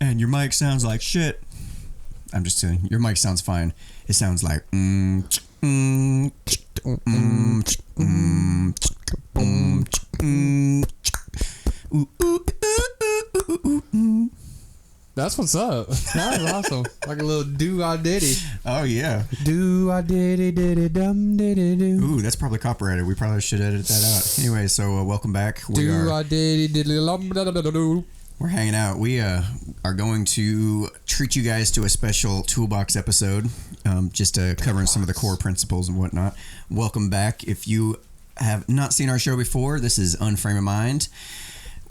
and your mic sounds like shit. I'm just saying, your mic sounds fine. It sounds like That's what's up. That was awesome. Like a little do-I-diddy. Oh, yeah. Do-I-diddy-diddy-dum-diddy-doo. Ooh, that's probably copyrighted. We probably should edit that out. Anyway, so welcome back. Do-I-diddy-diddy-dum-diddy-doo. We're hanging out. We are going to treat you guys to a special Toolbox episode, just covering some of the core principles and whatnot. Welcome back. If you have not seen our show before, this is Unframe of Mind,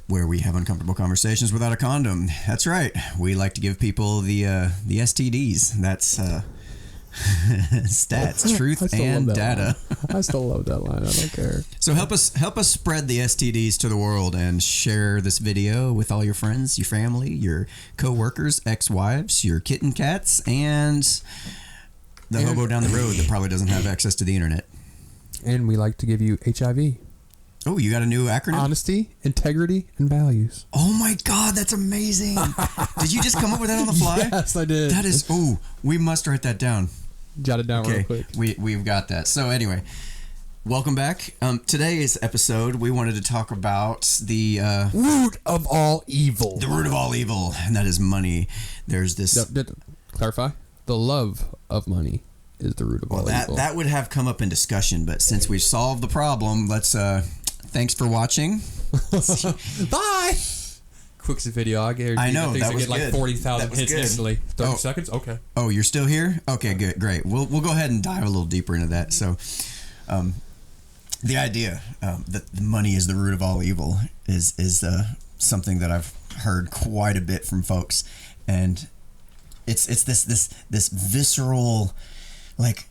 where we have uncomfortable conversations without a condom. That's right. We like to give people the STDs. That's stats, truth, and data. I still love that line. I don't care. So help us spread the STDs to the world and share this video with all your friends, your family, your co-workers, ex-wives, your kitten cats, and the hobo down the road that probably doesn't have access to the internet. And we like to give you HIV. Oh, you got a new acronym? Honesty, integrity, and values. Oh my God, that's amazing. Did you just come up with that on the fly? Yes, I did. That is, we must write that down. Jot it down real quick. We've got that. So anyway, welcome back. Today's episode, we wanted to talk about the root of all evil. The root of all evil, and that is money. There's this... Clarify. The love of money is the root of all evil. That would have come up in discussion, but since we've solved the problem, let's... Thanks for watching. Bye. Quick video. I know that was get like 40,000 hits instantly. 30 seconds. Okay. Oh, you're still here? Okay, good, great. We'll go ahead and dive a little deeper into that. So, the idea that money is the root of all evil is something that I've heard quite a bit from folks, and it's this visceral, like,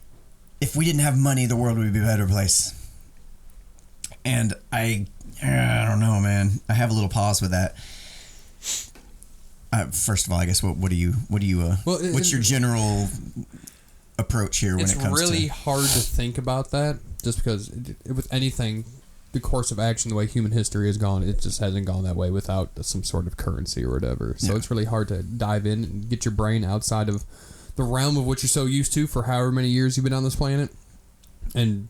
if we didn't have money, the world would be a better place. And I don't know, man. I have a little pause with that. First of all, I guess what's your general approach here when it comes to... It's really hard to think about that, just because with anything, the course of action, the way human history has gone, it just hasn't gone that way without some sort of currency or whatever. So It's really hard to dive in and get your brain outside of the realm of what you're so used to for however many years you've been on this planet, and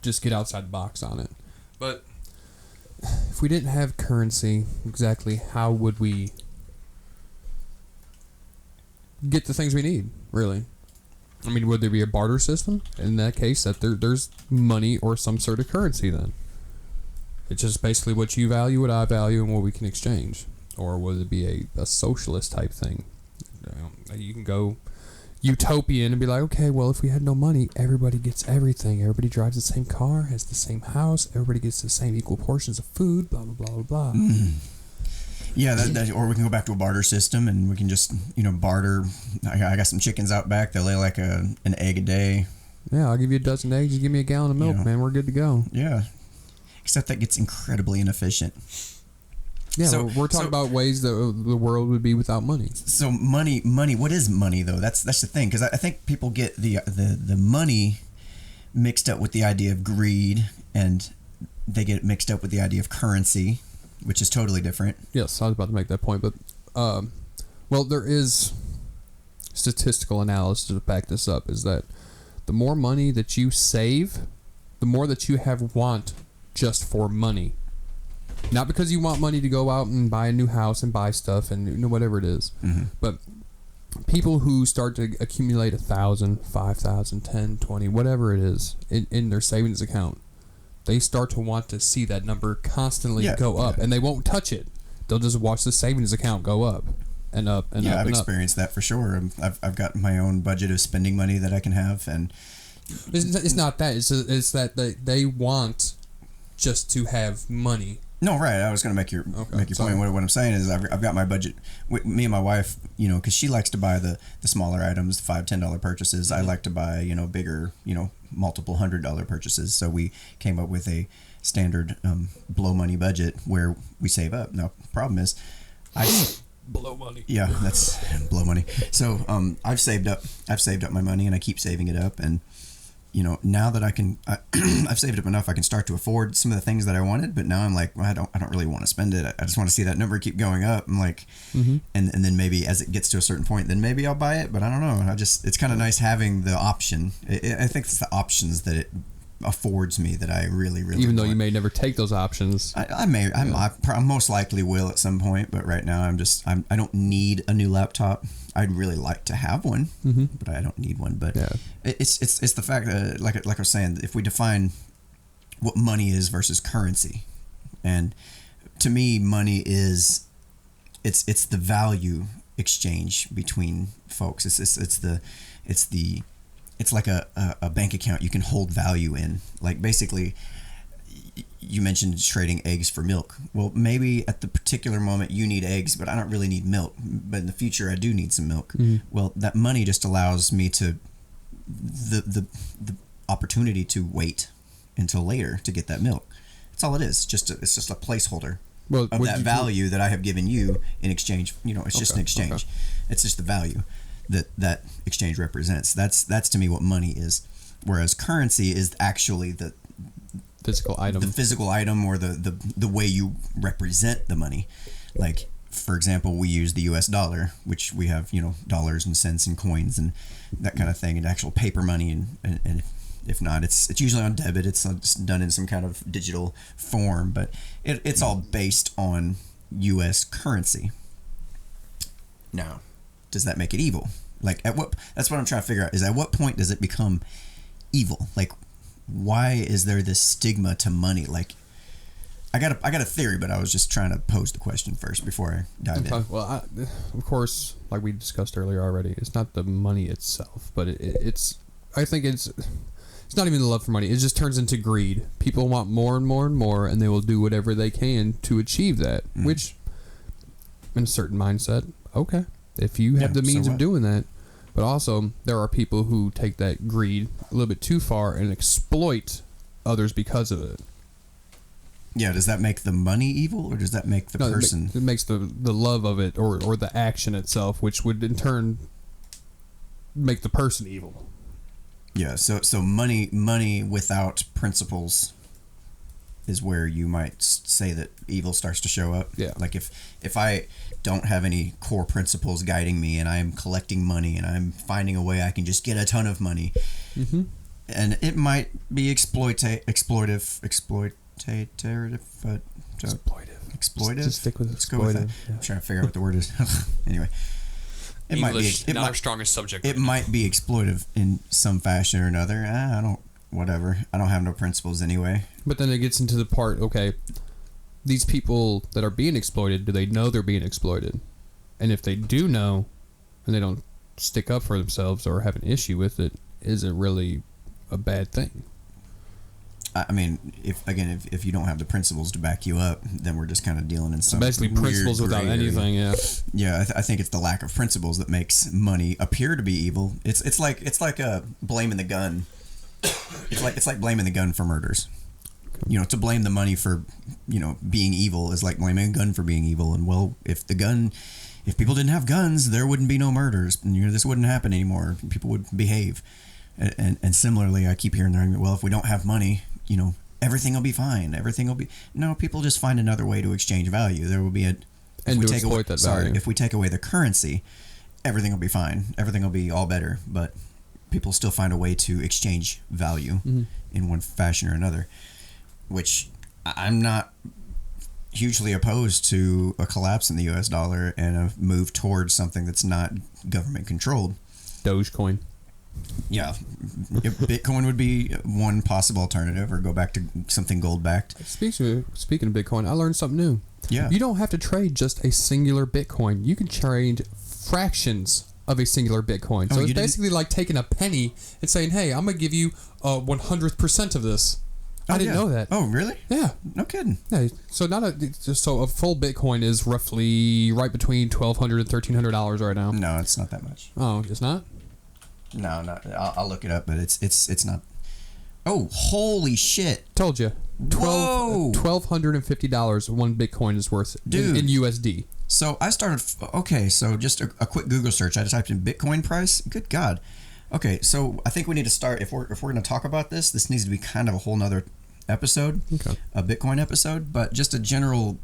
just get outside the box on it. But if we didn't have currency, exactly how would we get the things we need, really? I mean, would there be a barter system? In that case, that there's money or some sort of currency then. It's just basically what you value, what I value, and what we can exchange. Or would it be a socialist type thing? You can go utopian and be like, okay, well, if we had no money, everybody gets everything. Everybody drives the same car, has the same house, everybody gets the same equal portions of food, blah, blah, blah, blah, blah. Yeah, or we can go back to a barter system and we can just, barter. I got some chickens out back. They lay like an egg a day. Yeah, I'll give you a dozen eggs. You give me a gallon of milk, man. We're good to go. Yeah. Except that gets incredibly inefficient. Yeah, so, we're talking about ways that the world would be without money. So money. What is money, though? That's the thing, because I think people get the money mixed up with the idea of greed, and they get it mixed up with the idea of currency, which is totally different. Yes, I was about to make that point, but there is statistical analysis to back this up. Is that the more money that you save, the more that you have want just for money. Not because you want money to go out and buy a new house and buy stuff and whatever it is. Mm-hmm. But people who start to accumulate 1,000, 5,000, 10, 20, whatever it is in their savings account, they start to want to see that number constantly go up, and they won't touch it. They'll just watch the savings account go up and up and up. Yeah, I've experienced that for sure. I've got my own budget of spending money that I can have, and it's not that. It's that they want just to have money. No, right. I was going to make your point. What I'm saying is I've got my budget. Me and my wife, because she likes to buy the smaller items, the $5, $10 purchases. Mm-hmm. I like to buy, bigger, multiple $100 purchases. So we came up with a standard blow money budget where we save up. Now, problem is, blow money. Yeah, that's blow money. So I've saved up my money, and I keep saving it up, and now that I've saved up enough, I can start to afford some of the things that I wanted. But now I'm like, well, I don't really want to spend it. I just want to see that number keep going up. I'm like, and then maybe as it gets to a certain point, then maybe I'll buy it. But I don't know. It's kind of nice having the option. I think it's the options that it affords me that I really even though want. You may never take those options. I most likely will at some point, but right now I don't need a new laptop. I'd really like to have one, but I don't need one. But it's the fact that like I was saying, if we define what money is versus currency, and to me money is it's the value exchange between folks. It's like a bank account you can hold value in. Like basically, you mentioned trading eggs for milk. Well, maybe at the particular moment you need eggs, but I don't really need milk. But in the future, I do need some milk. Well, that money just allows me to the opportunity to wait until later to get that milk. That's all it is. It's just a placeholder of that value that I have given you in exchange. It's just an exchange. Okay. It's just the value that exchange represents. That's to me what money is. Whereas currency is actually the physical item, or the way you represent the money. Like, for example, we use the US dollar, which we have dollars and cents and coins and that kind of thing, and actual paper money, and if not, it's usually on debit. It's done in some kind of digital form, but it's all based on US currency. Now, does that make it evil? Like, that's what I'm trying to figure out, is at what point does it become evil? Like, why is there this stigma to money? Like, I got a theory, but I was just trying to pose the question first before I dive in. Well, of course, like we discussed earlier already, it's not the money itself, but I think it's not even the love for money. It just turns into greed. People want more and more and more, and they will do whatever they can to achieve that, which, in a certain mindset, okay, if you have the means of doing that. But also, there are people who take that greed a little bit too far and exploit others because of it. Yeah, does that make the money evil, or does that make the person... It makes the love of it, or the action itself, which would in turn make the person evil. Yeah, so money without principles is where you might say that evil starts to show up. Yeah. Like if I don't have any core principles guiding me, and I'm collecting money, and I'm finding a way I can just get a ton of money, and it might be exploitative. Just stick with Let's go with that. Yeah. I'm trying to figure out what the word is. Anyway, English, not our strongest subject. It might be exploitive in some fashion or another. I don't have no principles anyway. But then it gets into the part, okay, these people that are being exploited, do they know they're being exploited? And if they do know, and they don't stick up for themselves or have an issue with it, is it really a bad thing? I mean, if you don't have the principles to back you up, then we're just kind of dealing in some basically principles without anything. Yeah. I think it's the lack of principles that makes money appear to be evil. It's like blaming the gun. It's like blaming the gun for murders. To blame the money for being evil is like blaming a gun for being evil. And well, if people didn't have guns, there wouldn't be no murders. And this wouldn't happen anymore. People would behave. And similarly, I keep hearing the argument, well, if we don't have money, everything will be fine. No, people just find another way to exchange value. There will be if we take away the currency, everything will be fine. Everything will be all better. But people still find a way to exchange value in one fashion or another, which I'm not hugely opposed to a collapse in the US dollar and a move towards something that's not government controlled. Dogecoin. Yeah, Bitcoin would be one possible alternative, or go back to something gold backed. Speaking of Bitcoin, I learned something new. Yeah, you don't have to trade just a singular Bitcoin. You can trade fractions of a singular Bitcoin. So it's basically like taking a penny and saying, "Hey, I'm gonna give you 100% of this." I didn't know that. Oh, really? Yeah. No kidding. Yeah. So a full Bitcoin is roughly right between $1,200 and $1,300 right now. No, it's not that much. Oh, it's not. No, not. I'll look it up, but it's not. Oh, holy shit! Told you. $1,250 one Bitcoin is worth, dude, in USD. So I started. Okay, so just a quick Google search. I typed in Bitcoin price. Good God, Okay, so I think we need to start. If we're going to talk about this, this needs to be kind of a whole nother episode, a Bitcoin episode. But just a general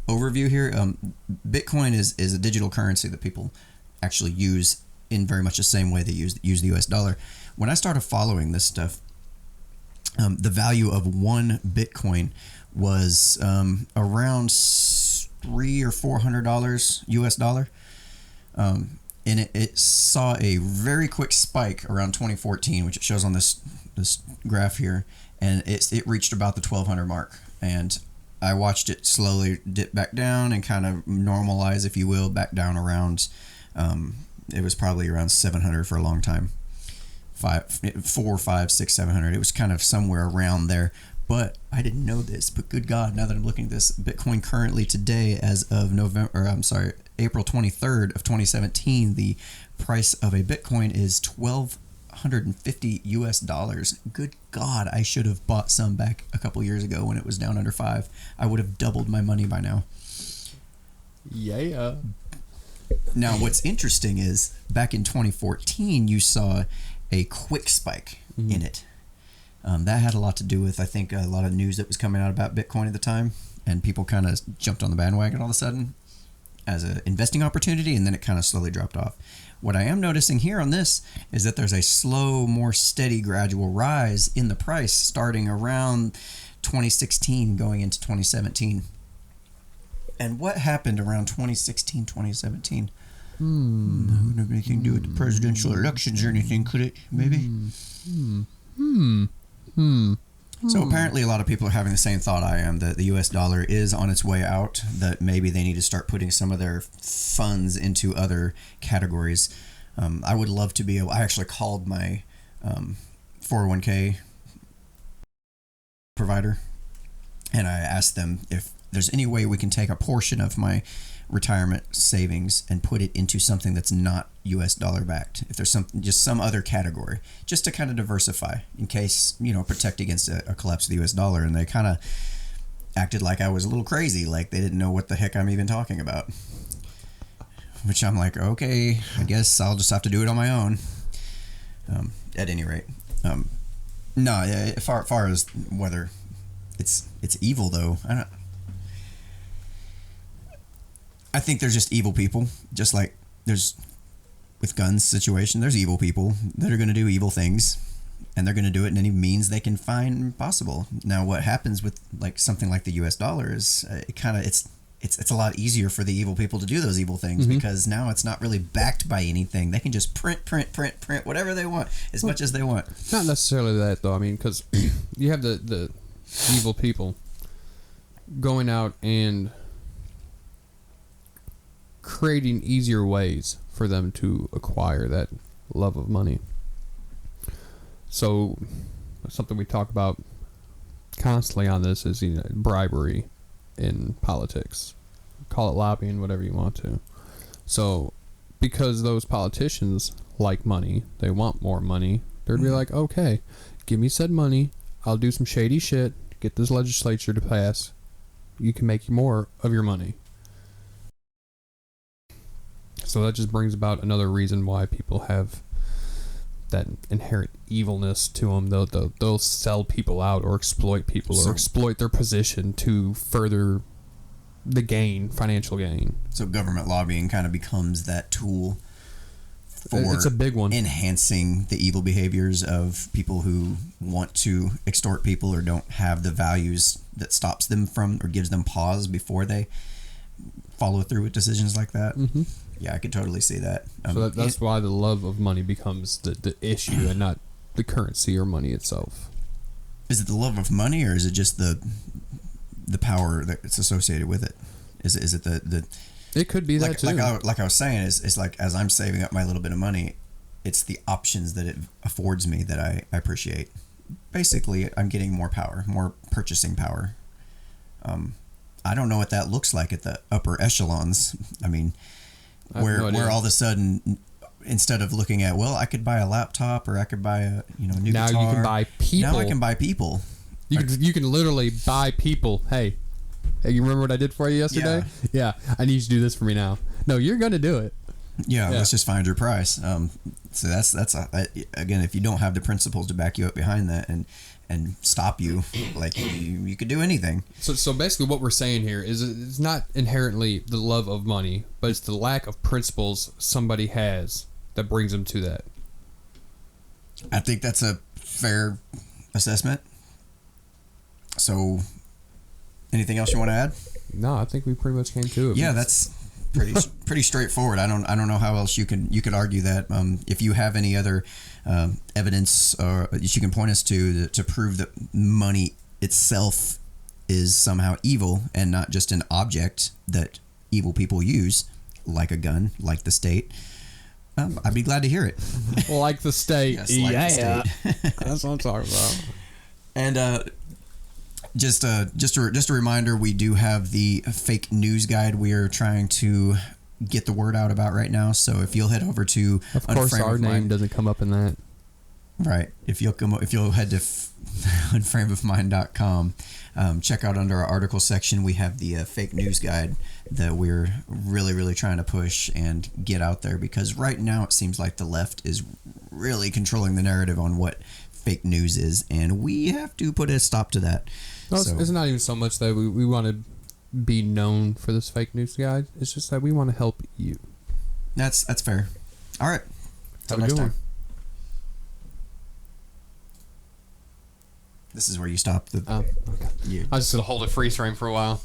overview here. Bitcoin is a digital currency that people actually use in very much the same way they use the U.S. dollar. When I started following this stuff, the value of one Bitcoin was around $300 or $400 U.S. dollar. And it saw a very quick spike around 2014, which it shows on this graph here, and it reached about the 1,200 mark. And I watched it slowly dip back down and kind of normalize, if you will, back down around. It was probably around 700 for a long time, 4, 5, 6, 700. It was kind of somewhere around there. But I didn't know this. But good God, now that I'm looking at this, Bitcoin currently today, as of April 23rd of 2017, the price of a Bitcoin is $1,250 US. Good God, I should have bought some back a couple years ago when it was down under 5. I would have doubled my money by now. Yeah. Now, what's interesting is back in 2014, you saw a quick spike in it. That had a lot to do with, I think, a lot of news that was coming out about Bitcoin at the time, and people kind of jumped on the bandwagon all of a sudden as an investing opportunity, and then it kind of slowly dropped off. What I am noticing here on this is that there's a slow, more steady, gradual rise in the price starting around 2016 going into 2017. And what happened around 2016, 2017? Not have anything to do with the presidential elections or anything, could it? Maybe? So apparently a lot of people are having the same thought I am, that the US dollar is on its way out, that maybe they need to start putting some of their funds into other categories. I would love to be able, I actually called my 401k provider, and I asked them if there's any way we can take a portion of my retirement savings and put it into something that's not US dollar backed. If there's some other category, just to kind of diversify in case, protect against a collapse of the US dollar. And they kind of acted like I was a little crazy, like they didn't know what the heck I'm even talking about. Which I'm like, okay, I guess I'll just have to do it on my own. At any rate, far as whether it's evil though, I think there's just evil people, just like there's with guns situation. There's evil people that are going to do evil things, and they're going to do it in any means they can find possible. Now, what happens with like something like the U.S. dollar is it's a lot easier for the evil people to do those evil things because now it's not really backed by anything. They can just print whatever they want as much as they want. Not necessarily that though. I mean, because you have the evil people going out and creating easier ways for them to acquire that love of money. So something we talk about constantly on this is bribery in politics. Call it lobbying, whatever you want to. So because those politicians like money, they want more money, they'd be like, okay, give me said money, I'll do some shady shit, get this legislature to pass, you can make more of your money. So that just brings about another reason why people have that inherent evilness to them. They'll sell people out or exploit people or exploit their position to further the financial gain. So government lobbying kind of becomes that tool for it's a big one, enhancing the evil behaviors of people who want to extort people or don't have the values that stops them from or gives them pause before they follow through with decisions like that. Yeah, I could totally see that. So that's why the love of money becomes the issue and not the currency or money itself. Is it the love of money, or is it just the power that's associated with it? Is it the It could be that too. Like I was saying, is like as I'm saving up my little bit of money, it's the options that it affords me that I appreciate. Basically, I'm getting more power, more purchasing power. I don't know what that looks like at the upper echelons. I mean, where all of a sudden, instead of looking at, well, I could buy a laptop or I could buy a new now guitar. You can buy people. Now I can buy people. You can literally buy people. Hey, you remember what I did for you yesterday? Yeah, I need you to do this for me now. No, you're gonna do it. Yeah, let's just find your price. So that's again, if you don't have the principles to back you up behind that and stop you, like you could do anything. So basically, what we're saying here is it's not inherently the love of money, but it's the lack of principles somebody has that brings them to that. I think that's a fair assessment. So, anything else you want to add? No, I think we pretty much came to it. Yeah, that's pretty straightforward. I don't know how else you could argue that. If you have any other evidence that you can point us to prove that money itself is somehow evil and not just an object that evil people use, like a gun, like the state, I'd be glad to hear it. Like the state. Yes, like the state. That's what I'm talking about. And just a reminder, we do have the fake news guide we are trying to get the word out about right now. So if you'll head over to, of course, our name doesn't come up in that. Right. If you'll head to unframeofmind.com, check out under our article section, we have the fake news guide that we're really, really trying to push and get out there, because right now it seems like the left is really controlling the narrative on what fake news is, and we have to put a stop to that. No, it's not even so much that we want to be known for this fake news guide. It's just that we want to help you. That's fair. All right. Till next time. This is where you stop the. Okay. I was just gonna hold it freeze frame for a while.